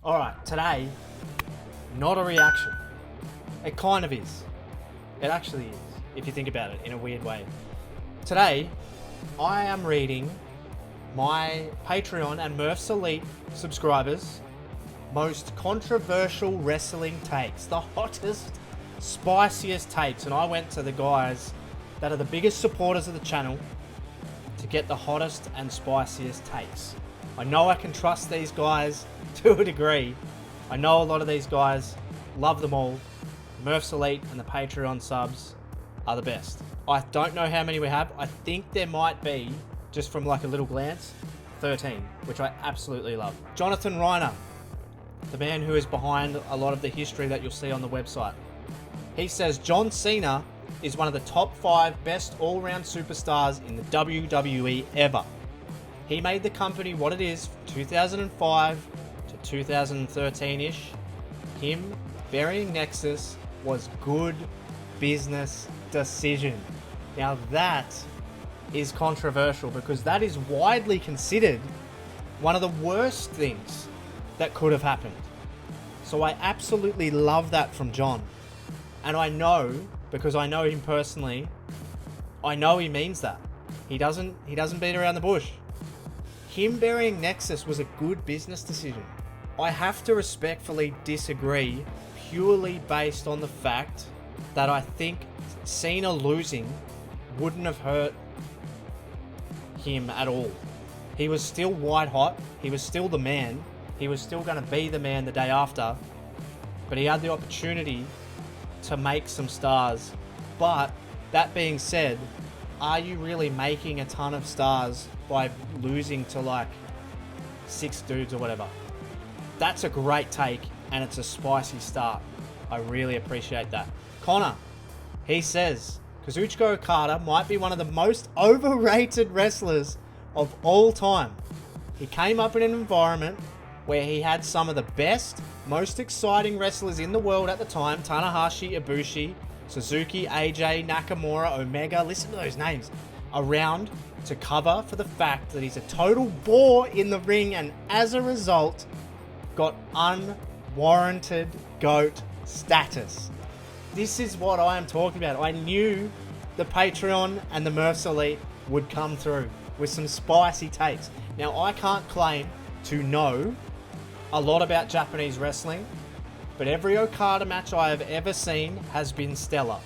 Alright, today, not a reaction. It kind of is. It actually is, if you think about it in a weird way. Today, I am reading my Patreon and Murph's Elite subscribers' most controversial wrestling takes. The hottest, spiciest takes. And I went to the guys that are the biggest supporters of the channel to get the hottest and spiciest takes. I know I can trust these guys to a degree. I know a lot of these guys, love them all. Murph's Elite and the Patreon subs are the best. I don't know how many we have. I think there might be, just from like a little glance, 13, which I absolutely love. Jonathan Reiner, the man who is behind a lot of the history that you'll see on the website. He says John Cena is one of the top 5 best all-round superstars in the WWE ever. He made the company what it is from 2005 to 2013-ish. Him burying Nexus was good business decision. Now that is controversial because that is widely considered one of the worst things that could have happened. So I absolutely love that from John. And I know, because I know him personally, I know he means that. He doesn't beat around the bush. Him burying Nexus was a good business decision. I have to respectfully disagree purely based on the fact that I think Cena losing wouldn't have hurt him at all. He was still white hot. He was still the man. He was still going to be the man the day after. But he had the opportunity to make some stars. But that being said, are you really making a ton of stars by losing to like 6 dudes or whatever? That's a great take and it's a spicy start. I really appreciate that. Connor, he says Kazuchika Okada might be one of the most overrated wrestlers of all time. He came up in an environment where he had some of the best, most exciting wrestlers in the world at the time. Tanahashi, Ibushi, Suzuki, AJ, Nakamura, Omega, listen to those names, around to cover for the fact that he's a total bore in the ring and as a result got unwarranted GOAT status. This is what I am talking about. I knew the Patreon and the Murph's Elite would come through with some spicy takes. Now I can't claim to know a lot about Japanese wrestling, but every Okada match I have ever seen has been stellar.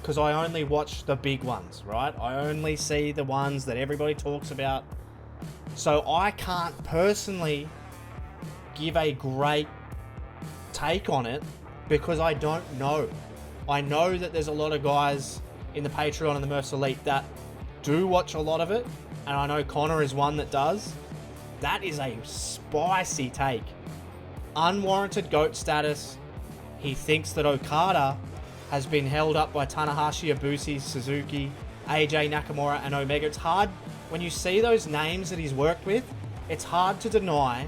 Because I only watch the big ones, right? I only see the ones that everybody talks about. So I can't personally give a great take on it because I don't know. I know that there's a lot of guys in the Patreon and the Murph's Elite that do watch a lot of it. And I know Connor is one that does. That is a spicy take. Unwarranted GOAT status. He thinks that Okada has been held up by Tanahashi, Ibushi, Suzuki, AJ, Nakamura, and Omega. It's hard, when you see those names that he's worked with, it's hard to deny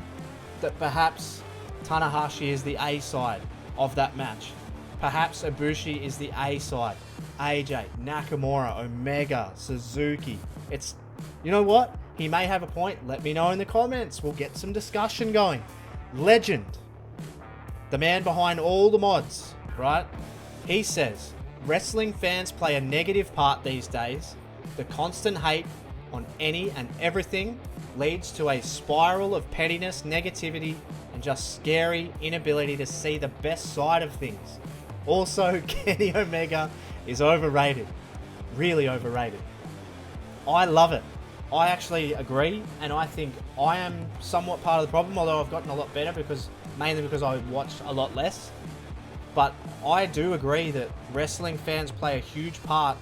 that perhaps Tanahashi is the A side of that match. Perhaps Ibushi is the A side. AJ, Nakamura, Omega, Suzuki. It's, you know what? He may have a point. Let me know in the comments. We'll get some discussion going. Legend. The man behind all the mods, right? He says, wrestling fans play a negative part these days. The constant hate on any and everything leads to a spiral of pettiness, negativity, and just scary inability to see the best side of things. Also, Kenny Omega is overrated. Really overrated. I love it. I actually agree, and I think I am somewhat part of the problem, although I've gotten a lot better mainly because I watch a lot less. But I do agree that wrestling fans play a huge part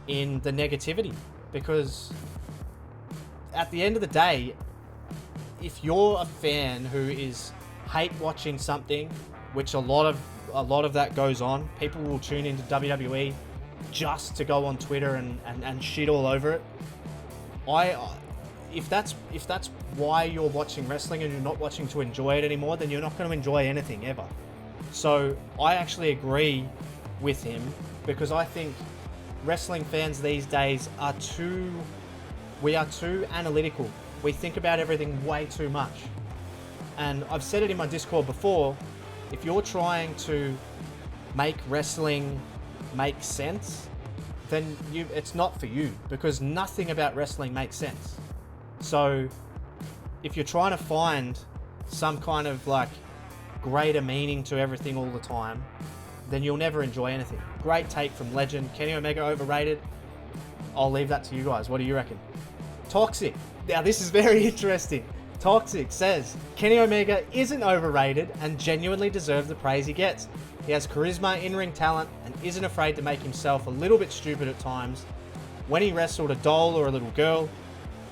in the negativity, because at the end of the day, if you're a fan who is hate watching something, which a lot of that goes on, people will tune into WWE just to go on Twitter and shit all over it. If that's why you're watching wrestling and you're not watching to enjoy it anymore, then you're not going to enjoy anything ever. So I actually agree with him, because I think wrestling fans these days are too analytical. We think about everything way too much. And I've said it in my Discord before, if you're trying to make wrestling make sense, then it's not for you, because nothing about wrestling makes sense. So if you're trying to find some kind of like greater meaning to everything all the time, then you'll never enjoy anything. Great take from Legend. Kenny Omega overrated? I'll leave that to you guys. What do you reckon? Toxic. Now this is very interesting. Toxic says, Kenny Omega isn't overrated and genuinely deserves the praise he gets. He has charisma, in-ring talent, and isn't afraid to make himself a little bit stupid at times. When he wrestled a doll or a little girl,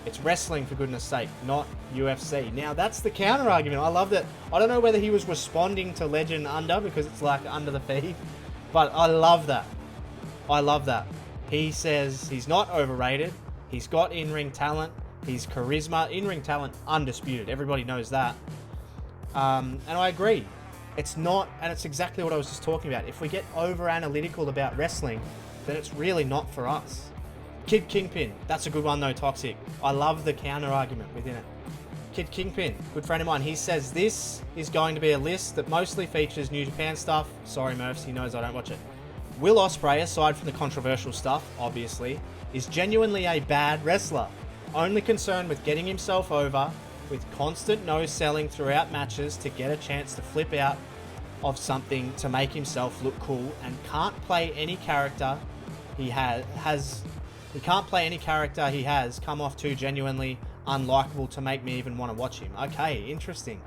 it's wrestling for goodness sake, not UFC. Now that's the counter argument. I love that. I don't know whether he was responding to Legend under, because it's like under the feed, but I love that. I love that. He says he's not overrated. He's got in-ring talent. He's charisma, in-ring talent, undisputed. Everybody knows that. And I agree. It's not, and it's exactly what I was just talking about. If we get over-analytical about wrestling, then it's really not for us. Kid Kingpin. That's a good one though, Toxic. I love the counter-argument within it. Kid Kingpin, good friend of mine. He says this is going to be a list that mostly features New Japan stuff. Sorry, Murphs, he knows I don't watch it. Will Ospreay, aside from the controversial stuff, obviously, is genuinely a bad wrestler. Only concerned with getting himself over, with constant no-selling throughout matches to get a chance to flip out of something to make himself look cool, and can't play any character he has come off too genuinely unlikable to make me even want to watch him. Okay, interesting.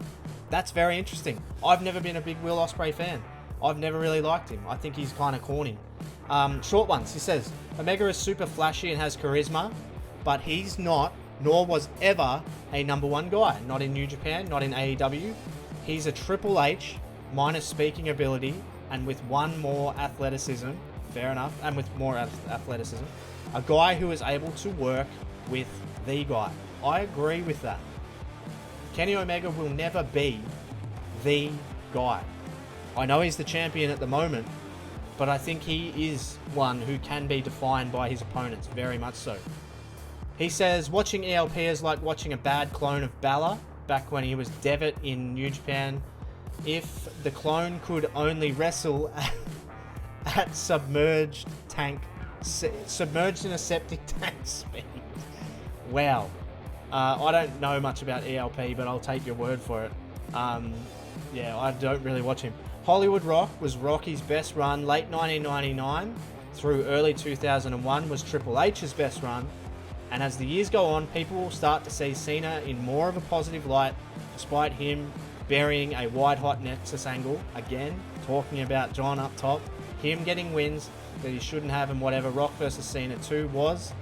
That's very interesting. I've never been a big Will Ospreay fan. I've never really liked him. I think he's kind of corny. Short ones. He says, Omega is super flashy and has charisma, but he's not, nor was ever, a number one guy. Not in New Japan, not in AEW. He's a Triple H, minus speaking ability, and with one more athleticism. Fair enough. And with more athleticism. A guy who is able to work with the guy. I agree with that. Kenny Omega will never be the guy. I know he's the champion at the moment, but I think he is one who can be defined by his opponents, very much so. He says, watching ELP is like watching a bad clone of Balor back when he was Devitt in New Japan. If the clone could only wrestle at submerged in a septic tank speed. Wow. I don't know much about ELP, but I'll take your word for it. Yeah, I don't really watch him. Hollywood Rock was Rocky's best run. Late 1999 through early 2001 was Triple H's best run. And as the years go on, people will start to see Cena in more of a positive light, despite him burying a white-hot Nexus angle. Again, talking about John up top. Him getting wins that he shouldn't have, and whatever. Rock versus Cena 2 was.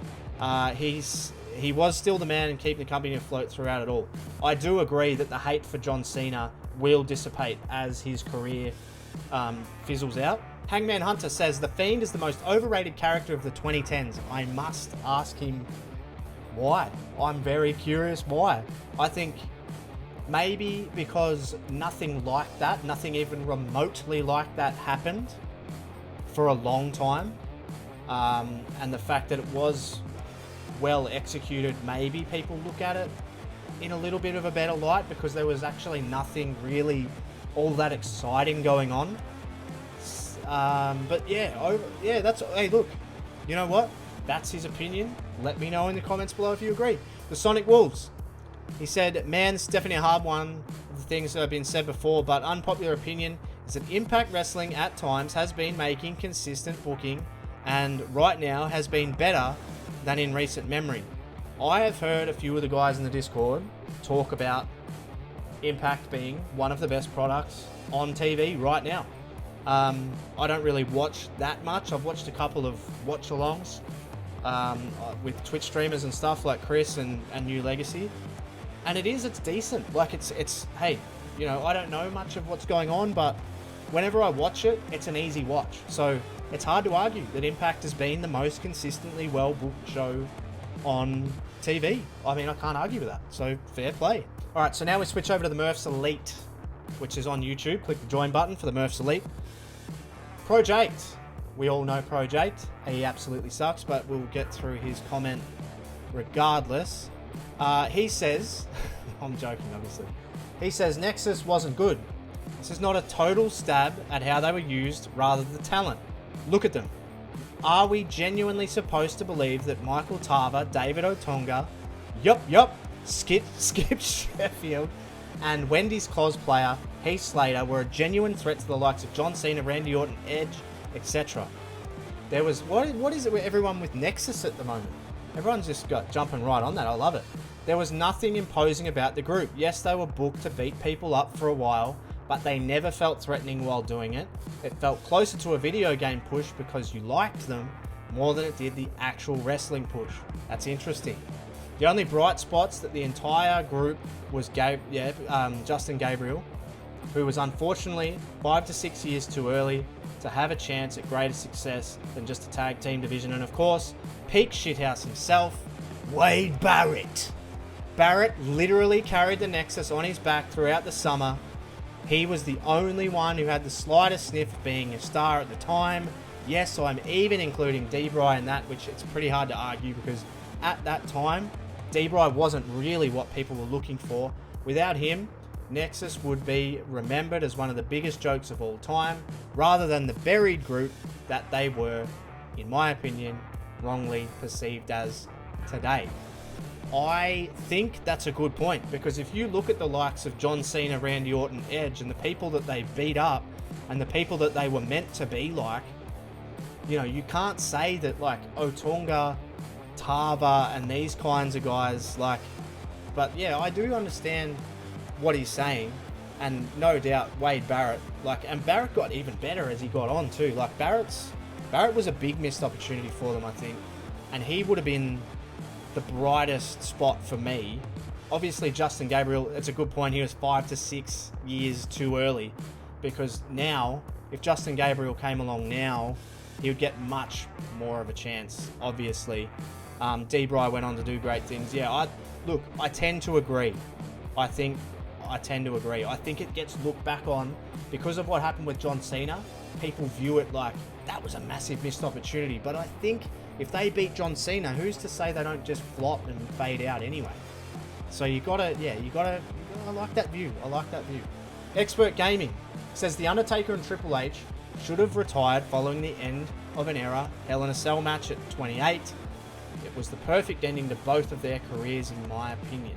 He was still the man and keeping the company afloat throughout it all. I do agree that the hate for John Cena will dissipate as his career fizzles out. Hangman Hunter says, the Fiend is the most overrated character of the 2010s. I must ask him why. I'm very curious why. I think maybe because nothing like that, nothing even remotely like that happened for a long time. And the fact that it was well executed, maybe people look at it in a little bit of a better light, because there was actually nothing really all that exciting going on. But yeah, hey, look, you know what? That's his opinion. Let me know in the comments below if you agree. The Sonic Wolves. He said, man, it's definitely a hard one of the things that have been said before, but unpopular opinion is that Impact Wrestling at times has been making consistent booking, and right now has been better than in recent memory. I have heard a few of the guys in the Discord talk about Impact being one of the best products on TV right now. I don't really watch that much. I've watched a couple of watch-alongs with Twitch streamers and stuff like Chris and New Legacy, and it's decent. Like it's hey, you know, I don't know much of what's going on, but whenever I watch it, it's an easy watch. So it's hard to argue that Impact has been the most consistently well-booked show on TV. I mean, I can't argue with that. So fair play. All right, so now we switch over to the Murphs Elite, which is on YouTube. Click the join button for the Murphs Elite. Project. We all know Project. He absolutely sucks, but we'll get through his comment regardless. He says, I'm joking, obviously. He says Nexus wasn't good. This is not a total stab at how they were used, rather the talent. Look at them. Are we genuinely supposed to believe that Michael Tarver, David Otunga, Skip Sheffield, and Wendy's cosplayer, Heath Slater, were a genuine threat to the likes of John Cena, Randy Orton, Edge, etc.? There was, what is it with everyone with Nexus at the moment? Everyone's just got jumping right on that. I love it. There was nothing imposing about the group. Yes, they were booked to beat people up for a while, but they never felt threatening while doing it. It felt closer to a video game push because you liked them more than it did the actual wrestling push. That's interesting. The only bright spots that the entire group was Justin Gabriel, who was unfortunately 5 to 6 years too early to have a chance at greater success than just a tag team division. And of course, peak shithouse himself, Wade Barrett. Barrett literally carried the Nexus on his back throughout the summer. He was the only one who had the slightest sniff of being a star at the time. Yes, I'm even including D-Bry in that, which it's pretty hard to argue because at that time, D-Bry wasn't really what people were looking for. Without him, Nexus would be remembered as one of the biggest jokes of all time, rather than the buried group that they were, in my opinion, wrongly perceived as today. I think that's a good point, because if you look at the likes of John Cena, Randy Orton, Edge, and the people that they beat up, and the people that they were meant to be like, you know, you can't say that like Otunga, Tarver, and these kinds of guys, like, but yeah, I do understand what he's saying, and no doubt Wade Barrett, like, and Barrett got even better as he got on too. Like Barrett was a big missed opportunity for them, I think, and he would have been the brightest spot for me. Obviously Justin Gabriel, it's a good point, he was 5 to 6 years too early, because now if Justin Gabriel came along now, he would get much more of a chance, obviously. D-Bry went on to do great things. Yeah, I tend to agree. I think it gets looked back on because of what happened with John Cena. People view it like that was a massive missed opportunity. But I think if they beat John Cena, who's to say they don't just flop and fade out anyway? So I like that view. Expert Gaming says the Undertaker and Triple H should have retired following the end of an era. Hell in a Cell match at 28. It was the perfect ending to both of their careers, in my opinion.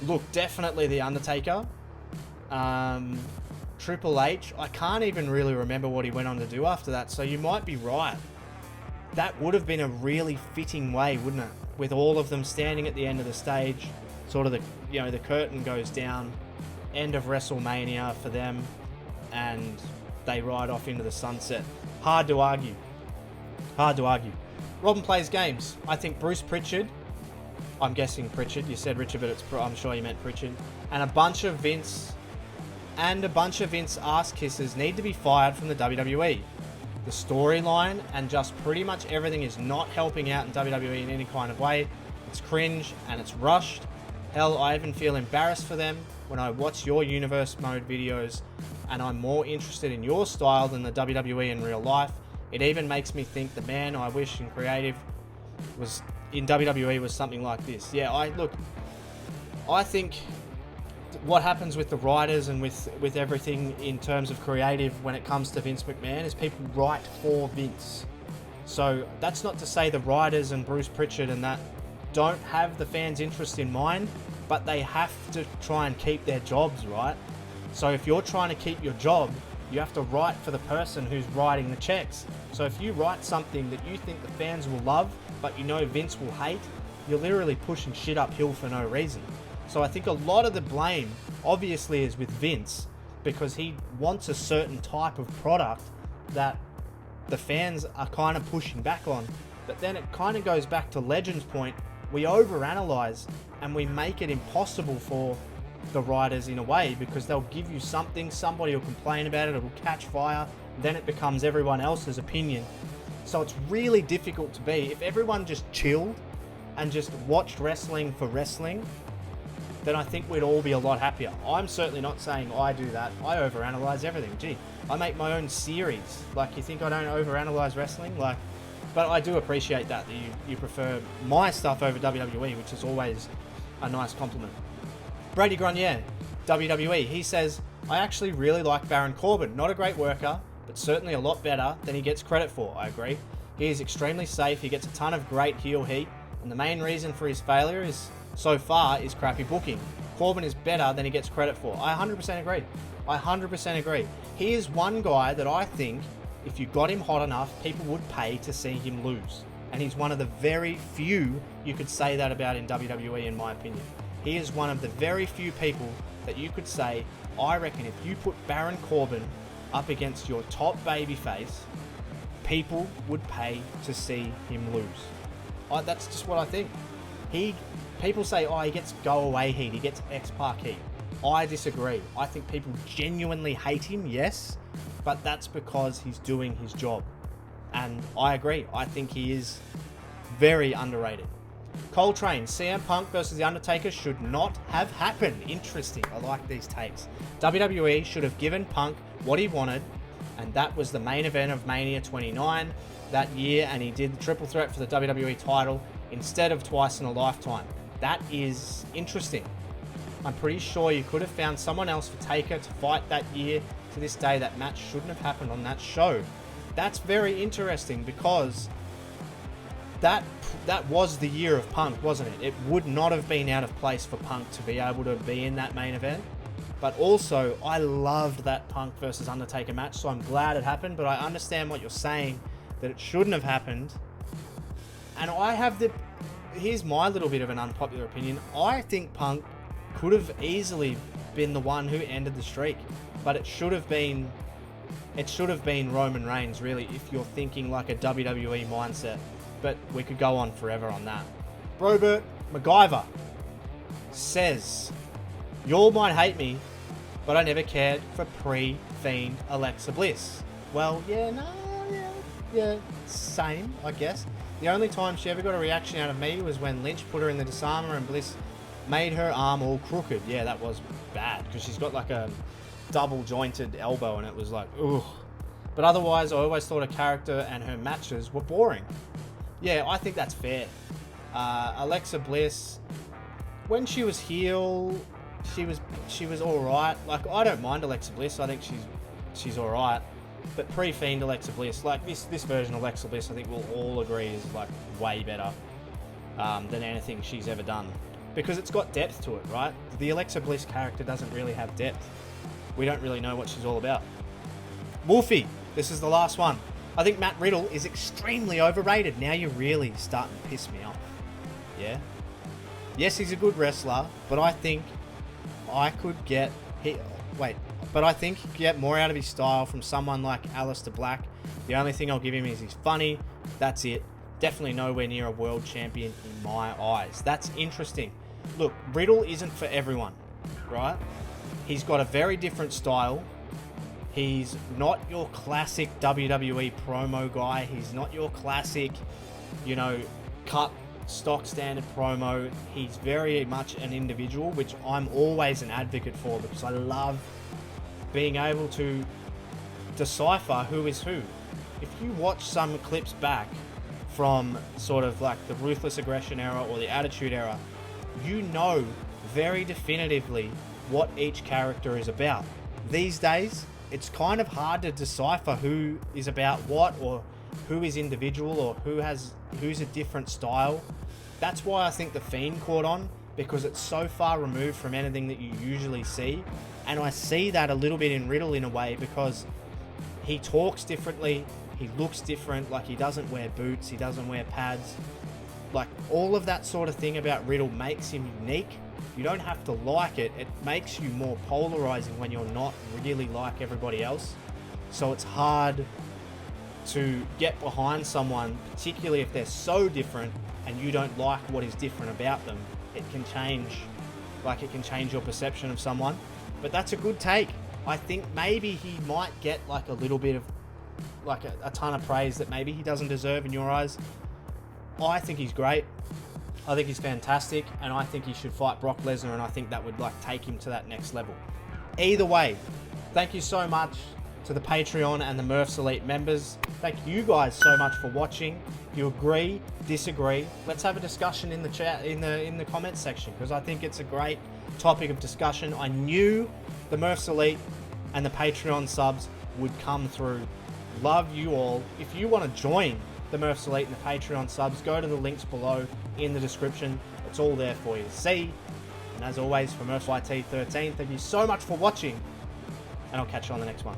Look, definitely the Undertaker. Triple H, I can't even really remember what he went on to do after that, so you might be right. That would have been a really fitting way, wouldn't it? With all of them standing at the end of the stage, sort of the curtain goes down, end of WrestleMania for them, and they ride off into the sunset. Hard to argue. Robin plays games. I think Bruce Pritchard, I'm guessing Pritchard, you said Richard, but I'm sure you meant Pritchard, and a bunch of Vince ass kissers need to be fired from the WWE. The storyline and just pretty much everything is not helping out in WWE in any kind of way. It's cringe and it's rushed. Hell, I even feel embarrassed for them when I watch your universe mode videos, and I'm more interested in your style than the WWE in real life. It even makes me think the man I wish in creative was in WWE was something like this. Yeah, I think what happens with the writers and with everything in terms of creative when it comes to Vince McMahon is people write for Vince. So that's not to say the writers and Bruce Pritchard and that don't have the fans' interest in mind, but they have to try and keep their jobs, right? So if you're trying to keep your job, you have to write for the person who's writing the checks. So if you write something that you think the fans will love, but you know Vince will hate, you're literally pushing shit uphill for no reason. So I think a lot of the blame obviously is with Vince, because he wants a certain type of product that the fans are kind of pushing back on. But then it kind of goes back to Legend's point. We overanalyze and we make it impossible for the writers in a way, because they'll give you something, somebody will complain about it, it'll catch fire, then it becomes everyone else's opinion. So it's really difficult to be. If everyone just chilled and just watched wrestling for wrestling, then I think we'd all be a lot happier. I'm certainly not saying I do that. I overanalyze everything. Gee, I make my own series. Like, you think I don't overanalyze wrestling? Like, but I do appreciate that you prefer my stuff over WWE, which is always a nice compliment. Brady Grenier WWE. He says, I actually really like Baron Corbin. Not a great worker, but certainly a lot better than he gets credit for. I agree. He is extremely safe. He gets a ton of great heel heat. And the main reason for his failure is, so far, is crappy booking. Corbin is better than he gets credit for. I 100% agree. I 100% agree. He is one guy that I think, if you got him hot enough, people would pay to see him lose. And he's one of the very few you could say that about in WWE, in my opinion. He is one of the very few people that you could say, I reckon if you put Baron Corbin up against your top babyface, people would pay to see him lose. That's just what I think. People say, oh, he gets go-away heat, he gets X-Pac heat. I disagree. I think people genuinely hate him, yes, but that's because he's doing his job. And I agree. I think he is very underrated. Coltrane, CM Punk versus The Undertaker should not have happened. Interesting. I like these takes. WWE should have given Punk what he wanted, and that was the main event of Mania 29 that year, and he did the triple threat for the WWE title instead of twice in a lifetime. That is interesting. I'm pretty sure you could have found someone else for Taker to fight that year. To this day, that match shouldn't have happened on that show. That's very interesting because that was the year of Punk, wasn't it? It would not have been out of place for Punk to be able to be in that main event. But also, I loved that Punk versus Undertaker match, so I'm glad it happened. But I understand what you're saying, that it shouldn't have happened. And here's my little bit of an unpopular opinion. I think Punk could have easily been the one who ended the streak. But it should have been Roman Reigns, really, if you're thinking like a WWE mindset. But we could go on forever on that. Robert MacGyver says, y'all might hate me, but I never cared for pre-Fiend Alexa Bliss. Well, yeah, same, I guess. The only time she ever got a reaction out of me was when Lynch put her in the disarmer and Bliss made her arm all crooked. Yeah, that was bad, because she's got like a double jointed elbow and it was like, ugh. But otherwise, I always thought her character and her matches were boring. Yeah, I think that's fair. Alexa Bliss, when she was heel, she was all right. Like, I don't mind Alexa Bliss. I think she's all right. But pre-Fiend Alexa Bliss, like this version of Alexa Bliss, I think we'll all agree is like way better than anything she's ever done, because it's got depth to it, right? The Alexa Bliss character doesn't really have depth. We don't really know what she's all about. Wolfie, this is the last one. I think Matt Riddle is extremely overrated. Now you're really starting to piss me off. Yeah? Yes, he's a good wrestler, but I think I could get more out of his style from someone like Aleister Black. The only thing I'll give him is he's funny. That's it. Definitely nowhere near a world champion in my eyes. That's interesting. Look, Riddle isn't for everyone, right? He's got a very different style. He's not your classic WWE promo guy. He's not your classic, cut stock standard promo. He's very much an individual, which I'm always an advocate for, because I love being able to decipher who is who. If you watch some clips back from sort of like the Ruthless Aggression era or the Attitude era, you know very definitively what each character is about. These days, it's kind of hard to decipher who is about what, or who is individual, or who's a different style. That's why I think the Fiend caught on, because it's so far removed from anything that you usually see. And I see that a little bit in Riddle in a way, because he talks differently, he looks different, like he doesn't wear boots, he doesn't wear pads. Like, all of that sort of thing about Riddle makes him unique. You don't have to like it. It makes you more polarizing when you're not really like everybody else. So it's hard to get behind someone, particularly if they're so different and you don't like what is different about them. It can change your perception of someone. But that's a good take. I think maybe he might get like a little bit of like a ton of praise that maybe he doesn't deserve in your eyes. I think he's great. I think he's fantastic, and I think he should fight Brock Lesnar, and I think that would like take him to that next level. Either way, thank you so much to the Patreon and the Murphs Elite members. Thank you guys so much for watching. If you agree, disagree, let's have a discussion in the chat, in the comments section, because I think it's a great topic of discussion. I knew the Murphs Elite and the Patreon subs would come through. Love you all. If you want to join the Murphs Elite and the Patreon subs, go to the links below in the description. It's all there for you to see. And as always, for Murphs YT13, thank you so much for watching, and I'll catch you on the next one.